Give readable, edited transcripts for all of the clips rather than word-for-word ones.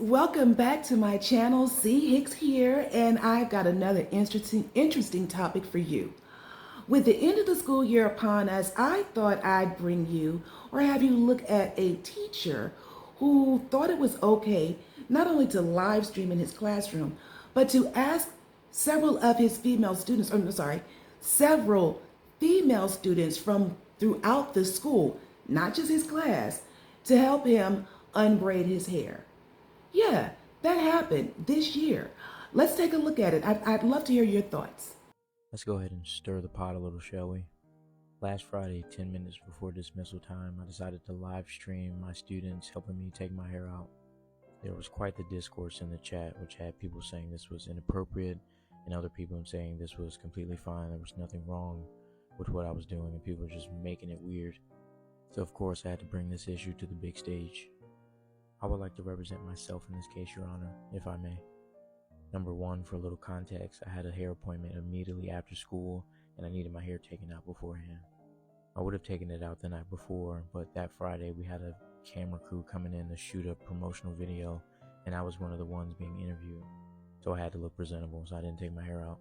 welcome back to my channel. C Hicks here, and I've got another interesting topic for you. With the end of the school year upon us, I thought I'd bring you or have you look at a teacher who thought it was okay not only to live stream in his classroom, but to ask several of his female students, several female students from throughout the school, not just his class, to help him unbraid his hair. Yeah, that happened this year. Let's take a look at it. I'd love to hear your thoughts. Let's go ahead and stir the pot a little, shall we? Last Friday, 10 minutes before dismissal time, I decided to live stream my students helping me take my hair out. There was quite the discourse in the chat, which had people saying this was inappropriate and other people saying this was completely fine. There was nothing wrong with what I was doing and people were just making it weird. So of course I had to bring this issue to the big stage. I would like to represent myself in this case, Your Honor, if I may. Number one, for a little context, I had a hair appointment immediately after school and I needed my hair taken out beforehand. I would have taken it out the night before, but that Friday we had a camera crew coming in to shoot a promotional video and I was one of the ones being interviewed. So I had to look presentable, so I didn't take my hair out.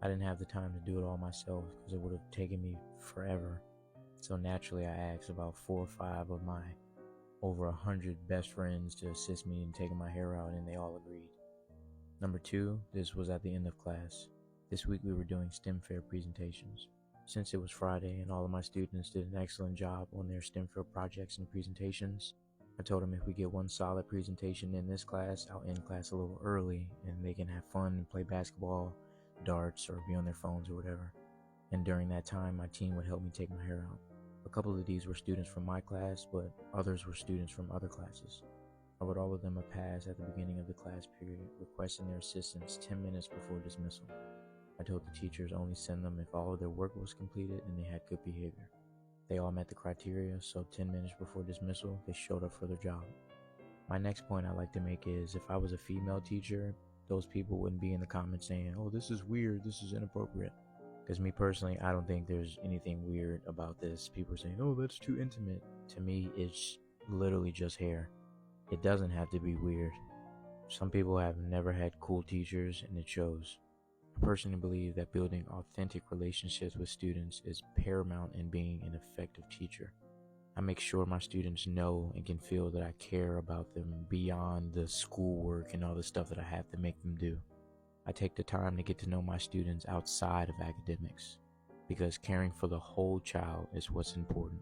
I didn't have the time to do it all myself because it would have taken me forever. So naturally I asked about 4 or 5 of my over 100 best friends to assist me in taking my hair out and they all agreed. Number two, this was at the end of class. This week we were doing STEM fair presentations. Since it was Friday and all of my students did an excellent job on their STEM fair projects and presentations, I told them if we get one solid presentation in this class, I'll end class a little early and they can have fun and play basketball, darts, or be on their phones or whatever. And during that time, my team would help me take my hair out. A couple of these were students from my class, but others were students from other classes. I wrote all of them a pass at the beginning of the class period, requesting their assistance 10 minutes before dismissal. I told the teachers only send them if all of their work was completed and they had good behavior. They all met the criteria, so 10 minutes before dismissal, they showed up for their job. My next point I'd like to make is if I was a female teacher, those people wouldn't be in the comments saying, "Oh, this is weird, this is inappropriate." Because me personally, I don't think there's anything weird about this. People are saying, "Oh, that's too intimate." To me, it's literally just hair. It doesn't have to be weird. Some people have never had cool teachers and it shows. I personally believe that building authentic relationships with students is paramount in being an effective teacher. I make sure my students know and can feel that I care about them beyond the schoolwork and all the stuff that I have to make them do. I take the time to get to know my students outside of academics because caring for the whole child is what's important.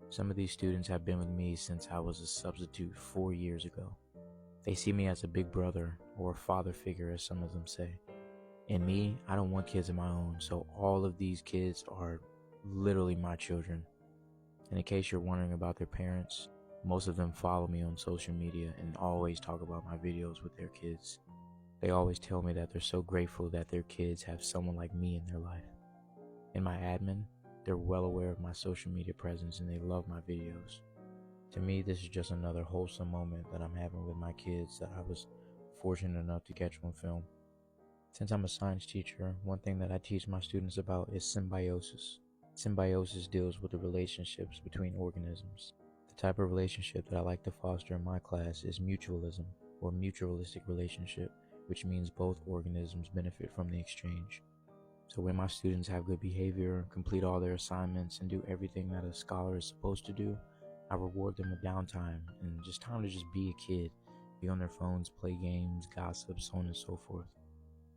Some of these students have been with me since I was a substitute 4 years ago. They see me as a big brother or a father figure, as some of them say. And me, I don't want kids of my own, so all of these kids are literally my children. And in case you're wondering about their parents, most of them follow me on social media and always talk about my videos with their kids. They always tell me that they're so grateful that their kids have someone like me in their life. In my admin, they're well aware of my social media presence and they love my videos. To me, this is just another wholesome moment that I'm having with my kids that I was fortunate enough to catch on film. Since I'm a science teacher, one thing that I teach my students about is symbiosis. Symbiosis deals with the relationships between organisms. The type of relationship that I like to foster in my class is mutualism, or mutualistic relationship, which means both organisms benefit from the exchange. So when my students have good behavior, complete all their assignments, and do everything that a scholar is supposed to do, I reward them with downtime and just time to just be a kid, be on their phones, play games, gossip, so on and so forth.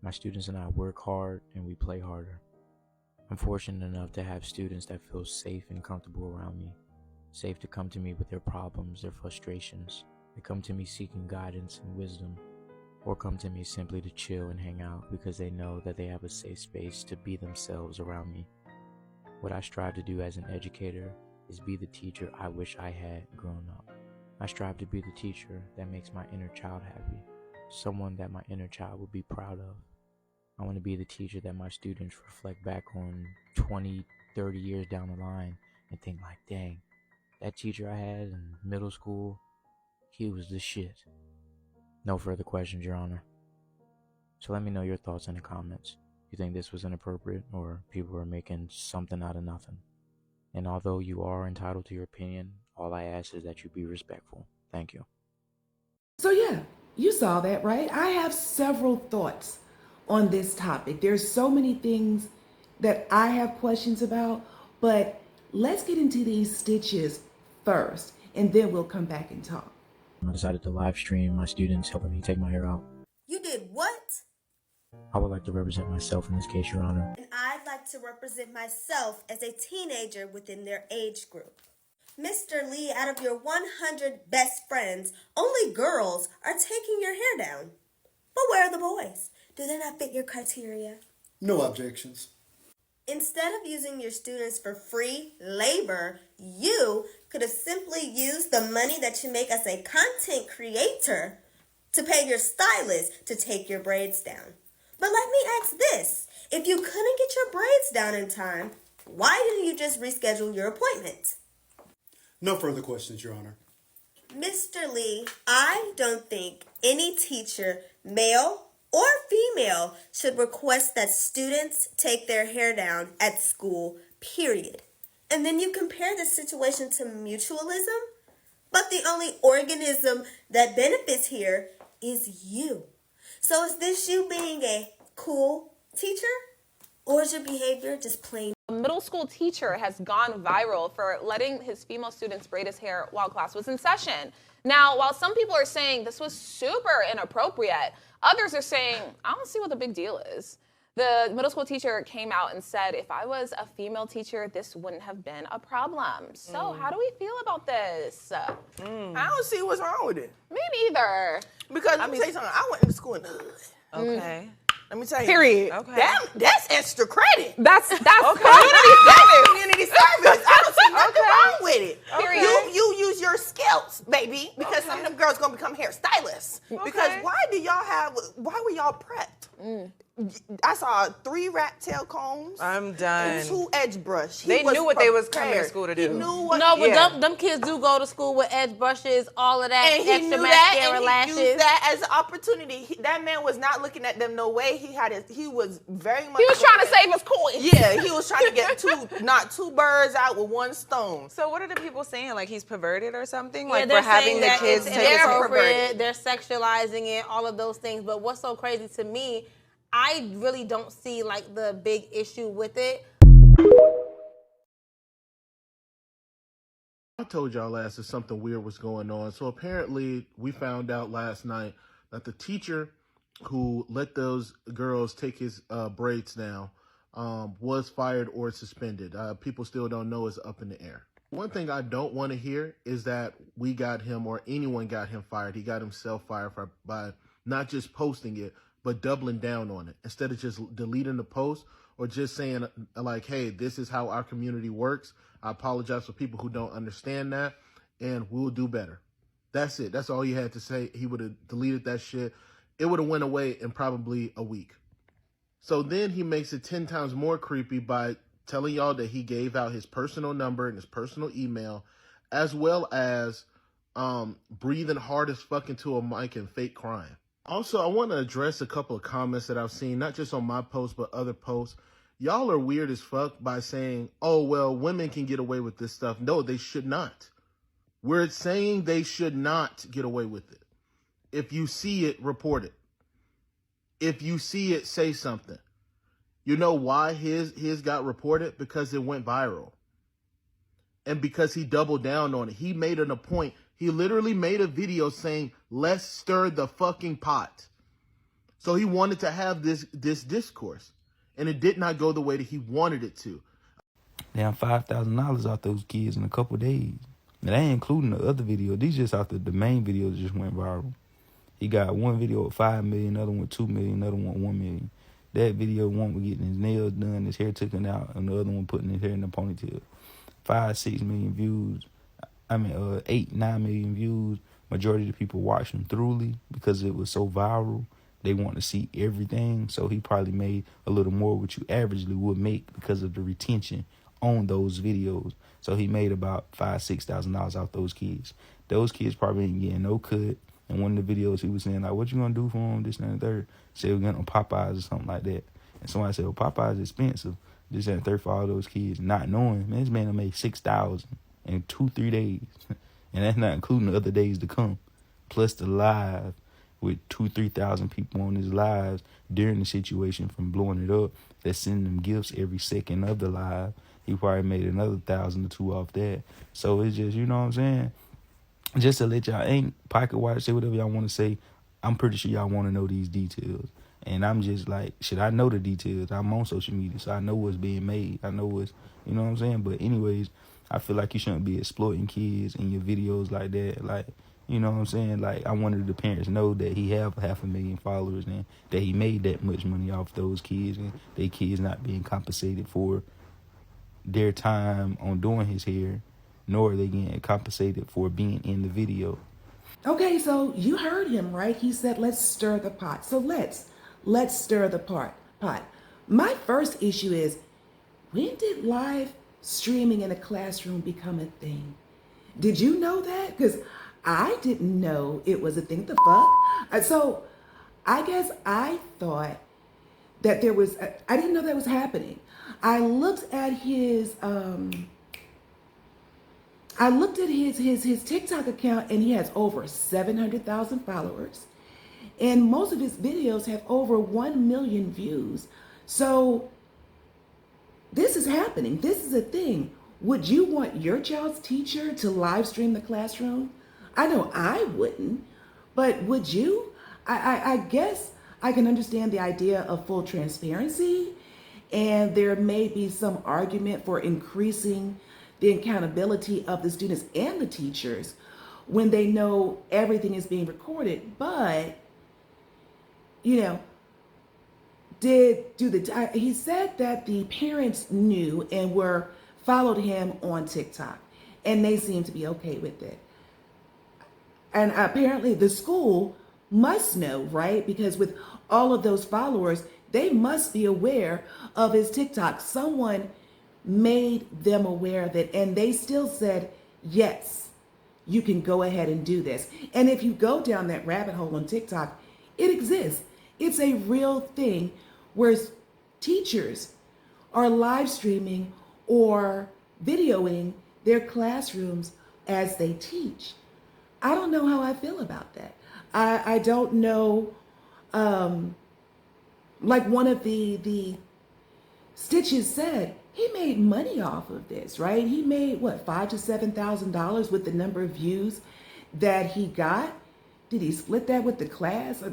My students and I work hard and we play harder. I'm fortunate enough to have students that feel safe and comfortable around me, safe to come to me with their problems, their frustrations. They come to me seeking guidance and wisdom, or come to me simply to chill and hang out because they know that they have a safe space to be themselves around me. What I strive to do as an educator is be the teacher I wish I had grown up. I strive to be the teacher that makes my inner child happy, someone that my inner child would be proud of. I want to be the teacher that my students reflect back on 20, 30 years down the line and think like, dang, that teacher I had in middle school, he was the shit. No further questions, Your Honor. So let me know your thoughts in the comments. You think this was inappropriate or people are making something out of nothing? And although you are entitled to your opinion, all I ask is that you be respectful. Thank you. So yeah, You saw that, right? I have several thoughts on this topic. There's so many things that I have questions about, but let's get into these stitches first, and then we'll come back and talk. I decided to live stream my students helping me take my hair out. You did what? I would like to represent myself in this case, Your Honor. And I'd like to represent myself as a teenager within their age group. Mr. Lee, out of your 100 best friends, only girls are taking your hair down. But where are the boys? Do they not fit your criteria? No objections. Instead of using your students for free labor, you could have simply used the money that you make as a content creator to pay your stylist to take your braids down. But let me ask this. If you couldn't get your braids down in time, why didn't you just reschedule your appointment? No further questions, Your Honor. Mr. Lee, I don't think any teacher, male or female, should request that students take their hair down at school, period. And then you compare the situation to mutualism? But the only organism that benefits here is you. So is this you being a cool teacher? Or is your behavior just plain? A middle school teacher has gone viral for letting his female students braid his hair while class was in session. Now, while some people are saying this was super inappropriate, others are saying, I don't see what the big deal is. The middle school teacher came out and said, if I was a female teacher, this wouldn't have been a problem. So how do we feel about this? I don't see what's wrong with it. Me neither. Because let me tell you something. I went to school in the hood. Okay. Let me tell you. Period. Okay. That's extra credit. That's Okay. community That's community service. I don't see nothing wrong with it. Period. You use your skills, baby, because some of them girls gonna become hairstylists. Because why were y'all prepped? I saw 3 rat tail combs. I'm done. And 2 edge brush. They knew what they was coming to school to do. He knew what. No, but Yeah. them kids do go to school with edge brushes, all of that, And he extra knew that, mascara, and he lashes. used that as an opportunity. That man was not looking at them no way. He was very much. He was trying to looking save his coins. at- Yeah, he was trying to get knock 2 birds out with 1 stone. So what are the people saying? Like he's perverted or something? Yeah, Like they're for having saying the that kids it's take his hair? inappropriate, they're sexualizing it, all of those things. But what's so crazy to me, I really don't see like the big issue with it. I told y'all last that something weird was going on. So apparently we found out last night that the teacher who let those girls take his braids down was fired or suspended. People still don't know, it's up in the air. One thing I don't want to hear is that we got him or anyone got him fired. He got himself fired by not just posting it, but doubling down on it. Instead of just deleting the post or just saying like, hey, this is how our community works. I apologize for people who don't understand that, and we'll do better. That's it. That's all he had to say. He would have deleted that shit. It would have went away in probably a week. So then he makes it 10 times more creepy by telling y'all that he gave out his personal number and his personal email, as well as breathing hard as fuck into a mic and fake crying. Also, I want to address a couple of comments that I've seen, not just on my post, but other posts. Y'all are weird as fuck by saying, oh, well, women can get away with this stuff. No, they should not. We're saying they should not get away with it. If you see it, report it. If you see it, say something. You know why his got reported? Because it went viral. And because he doubled down on it. He made it a point. He literally made a video saying, let's stir the fucking pot. So he wanted to have this discourse. And it did not go the way that he wanted it to. Down $5,000 off those kids in a couple days. And that ain't including the other video. These just off the main video that just went viral. He got one video with 5 million, another one with 2 million, another one with 1 million. That video, one was getting his nails done, his hair taken out, and the other one putting his hair in a ponytail. 5-6 million views. 8-9 million views. Majority of the people watched him thoroughly because it was so viral. They want to see everything, so he probably made a little more what you averagely would make because of the retention on those videos. So he made about $5,000-$6,000 off those kids. Those kids probably ain't getting no cut. And one of the videos he was saying, like, what you gonna do for him, this and the third? Say we're getting on Popeyes or something like that. And somebody said, well, Popeyes is expensive. This and the third for all those kids. Not knowing, man, this man will make $6,000 in 2-3 days. And that's not including the other days to come. Plus the live. with 2,000-3,000 people on his lives during the situation from blowing it up, that's sending them gifts every second of the live. He probably made another 1,000 or 2 off that. So it's just, you know what I'm saying? Just to let y'all, ain't pocket watch, say whatever y'all want to say. I'm pretty sure y'all want to know these details. And I'm just like, shit, I know the details. I'm on social media, so I know what's being made. I know what's, you know what I'm saying? But anyways, I feel like you shouldn't be exploiting kids in your videos like that. Like, you know what I'm saying? Like, I wanted the parents know that he have 500,000 followers and that he made that much money off those kids and they kids not being compensated for their time on doing his hair, nor are they getting compensated for being in the video. Okay, so you heard him, right? He said, let's stir the pot. So let's stir the pot. My first issue is, when did live streaming in a classroom become a thing? Did you know that? Because I didn't know it was a thing. The fuck? So I guess I thought that there was, I didn't know that was happening. I looked at his, his TikTok account, and he has over 700,000 followers. And most of his videos have over 1 million views. So this is happening. This is a thing. Would you want your child's teacher to live stream the classroom? I know I wouldn't, but would you? I guess I can understand the idea of full transparency, and there may be some argument for increasing the accountability of the students and the teachers when they know everything is being recorded. But, you know, he said that the parents knew and followed him on TikTok, and they seemed to be okay with it. And apparently the school must know, right? Because with all of those followers, they must be aware of his TikTok. Someone made them aware of it, and they still said, yes, you can go ahead and do this. And if you go down that rabbit hole on TikTok, it exists. It's a real thing where teachers are live streaming or videoing their classrooms as they teach. I don't know how I feel about that. I don't know, like one of the Stitches said, he made money off of this, right? He made what, $5,000 to $7,000 with the number of views that he got. Did he split that with the class?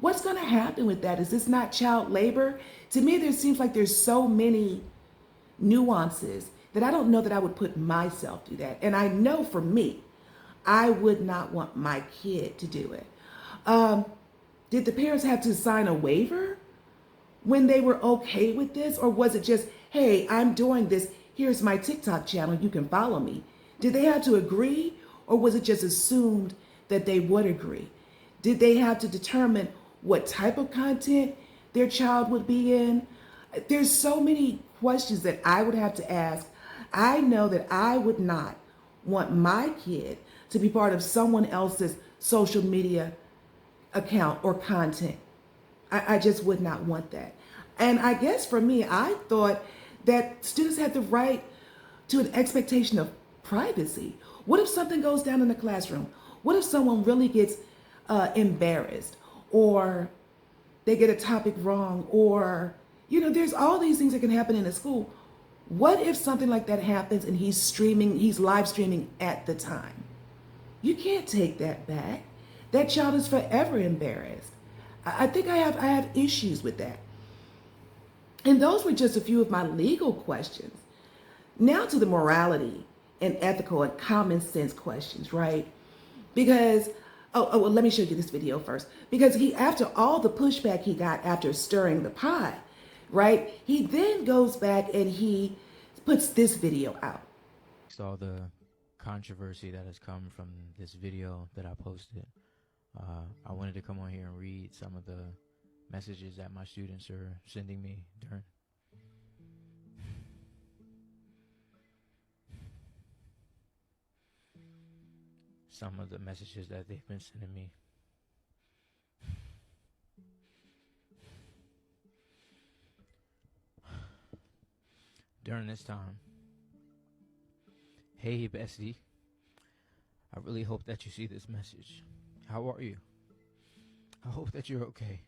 What's going to happen with that? Is this not child labor? To me, there seems like there's so many nuances that I don't know that I would put myself through that. And I know for me, I would not want my kid to do it. Did the parents have to sign a waiver when they were okay with this? Or was it just, hey, I'm doing this, here's my TikTok channel, you can follow me? Did they have to agree, or was it just assumed that they would agree? Did they have to determine what type of content their child would be in? There's so many questions that I would have to ask. I know that I would not want my kid to be part of someone else's social media account or content. I just would not want that. And I guess for me, I thought that students had the right to an expectation of privacy. What if something goes down in the classroom? What if someone really gets embarrassed, or they get a topic wrong, or, you know, there's all these things that can happen in a school. What if something like that happens and he's live streaming at the time? You can't take that back. That child is forever embarrassed. I think I have issues with that. And those were just a few of my legal questions. Now to the morality and ethical and common sense questions, right? Because, well, let me show you this video first. Because after all the pushback he got after stirring the pot, right? He then goes back and he puts this video out. All the controversy that has come from this video that I posted, I wanted to come on here and read some of the messages that my students are sending me during. Some of the messages that they've been sending me. During this time. Hey, bestie. I really hope that you see this message. How are you? I hope that you're okay.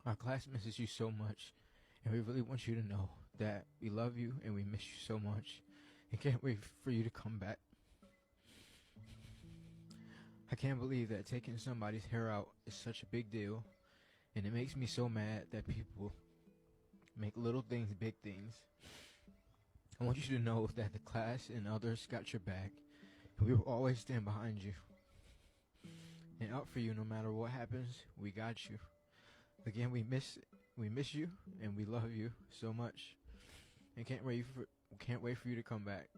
Our class misses you so much, and we really want you to know that we love you and we miss you so much and can't wait for you to come back. I can't believe that taking somebody's hair out is such a big deal, and it makes me so mad that people make little things big things. I want you to know that the class and others got your back, and we will always stand behind you and out for you no matter what happens. We got you. Again, we miss you and we love you so much, and can't wait for you to come back.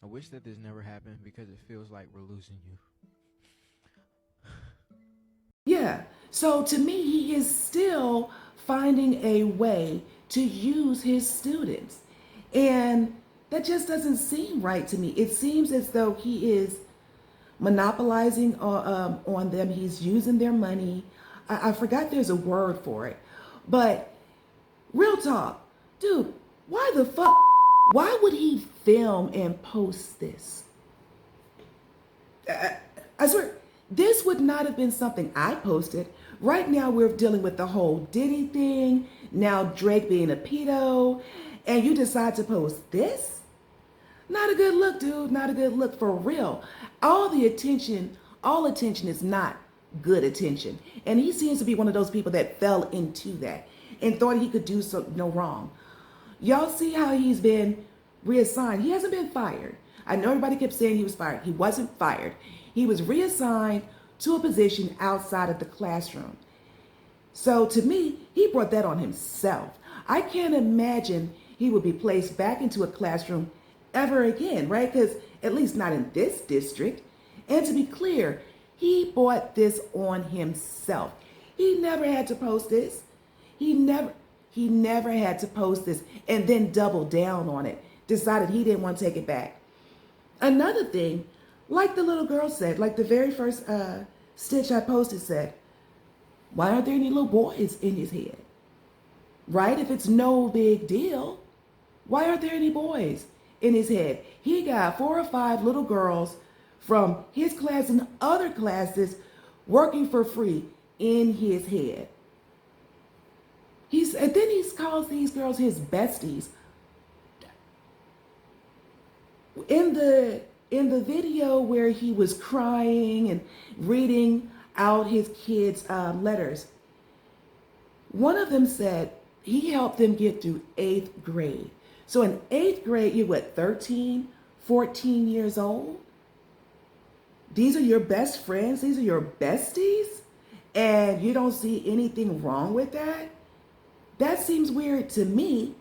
I wish that this never happened because it feels like we're losing you. Yeah. So to me, he is still finding a way to use his students. And that just doesn't seem right to me. It seems as though he is monopolizing on them. He's using their money. I forgot there's a word for it. But real talk, dude, why the fuck? Why would he film and post this? I swear, this would not have been something I posted. Right now, we're dealing with the whole Diddy thing. Now Drake being a pedo, and you decide to post this? Not a good look, dude. Not a good look for real. All attention is not good attention. And he seems to be one of those people that fell into that and thought he could do no wrong. Y'all see how he's been reassigned. He hasn't been fired. I know everybody kept saying he was fired. He wasn't fired. He was reassigned to a position outside of the classroom. So to me, he brought that on himself. I can't imagine he would be placed back into a classroom ever again, right? Because at least not in this district. And to be clear, he brought this on himself. He never had to post this. He never had to post this and then double down on it. Decided he didn't want to take it back. Another thing, like the little girl said, like the very first stitch I posted said, why aren't there any little boys in his head? Right? If it's no big deal, why aren't there any boys in his head? He got 4 or 5 little girls from his class and other classes working for free in his head. And then he calls these girls his besties. In the video where he was crying and reading out his kids' letters, one of them said he helped them get through 8th grade. So in 8th grade, you're what, 13, 14 years old? These are your best friends? These are your besties? And you don't see anything wrong with that? That seems weird to me.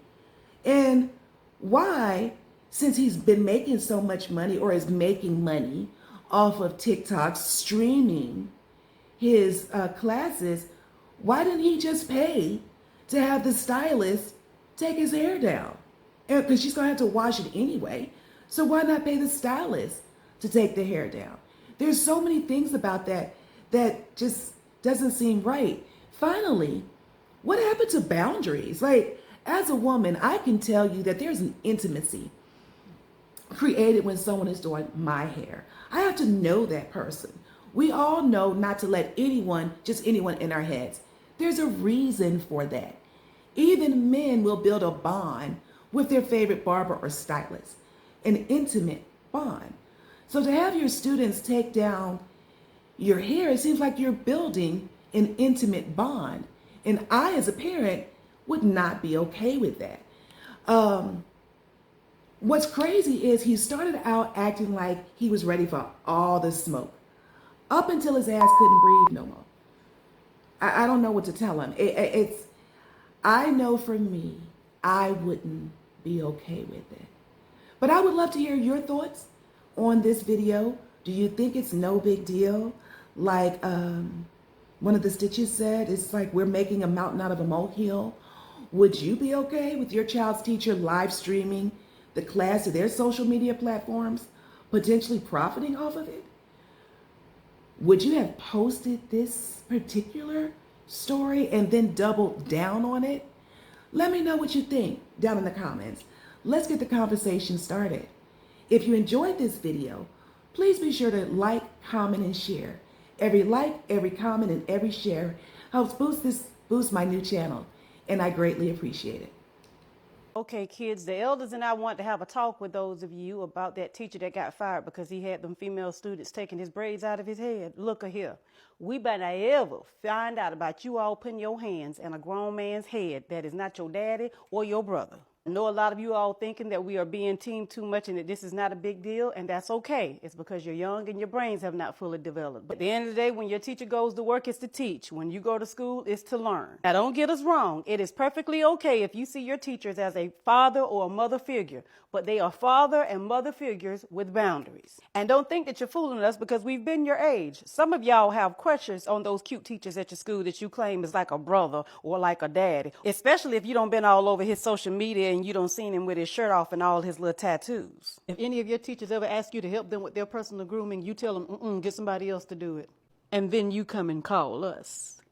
And why, since he's been making so much money or is making money off of TikTok, streaming his classes, why didn't he just pay to have the stylist take his hair down? Because she's going to have to wash it anyway. So why not pay the stylist to take the hair down? There's so many things about that just doesn't seem right. Finally, what happened to boundaries? Like, as a woman, I can tell you that there's an intimacy created when someone is doing my hair. I have to know that person. We all know not to let anyone in our heads. There's a reason for that. Even men will build a bond with their favorite barber or stylist, an intimate bond. So to have your students take down your hair, it seems like you're building an intimate bond. And I, as a parent, would not be okay with that. What's crazy is he started out acting like he was ready for all the smoke, up until his ass couldn't breathe no more. I don't know what to tell him. I know for me, I wouldn't be okay with it. But I would love to hear your thoughts on this video. Do you think it's no big deal? Like one of the stitches said, it's like we're making a mountain out of a molehill. Would you be okay with your child's teacher live streaming the class to their social media platforms, potentially profiting off of it? Would you have posted this particular story and then doubled down on it? Let me know what you think down in the comments. Let's get the conversation started. If you enjoyed this video, please be sure to like, comment, and share. Every like, every comment, and every share helps boost my new channel, and I greatly appreciate it. Okay, kids, the elders and I want to have a talk with those of you about that teacher that got fired because he had them female students taking his braids out of his head. Look here. We better ever find out about you all putting your hands in a grown man's head that is not your daddy or your brother. I know a lot of you all thinking that we are being teamed too much and that this is not a big deal, and that's okay. It's because you're young and your brains have not fully developed. But at the end of the day, when your teacher goes to work, it's to teach. When you go to school, it's to learn. Now, don't get us wrong. It is perfectly okay if you see your teachers as a father or a mother figure, but they are father and mother figures with boundaries. And don't think that you're fooling us because we've been your age. Some of y'all have crushes on those cute teachers at your school that you claim is like a brother or like a daddy, especially if you don't been all over his social media and you don't seen him with his shirt off and all his little tattoos. If any of your teachers ever ask you to help them with their personal grooming, you tell them, get somebody else to do it. And then you come and call us.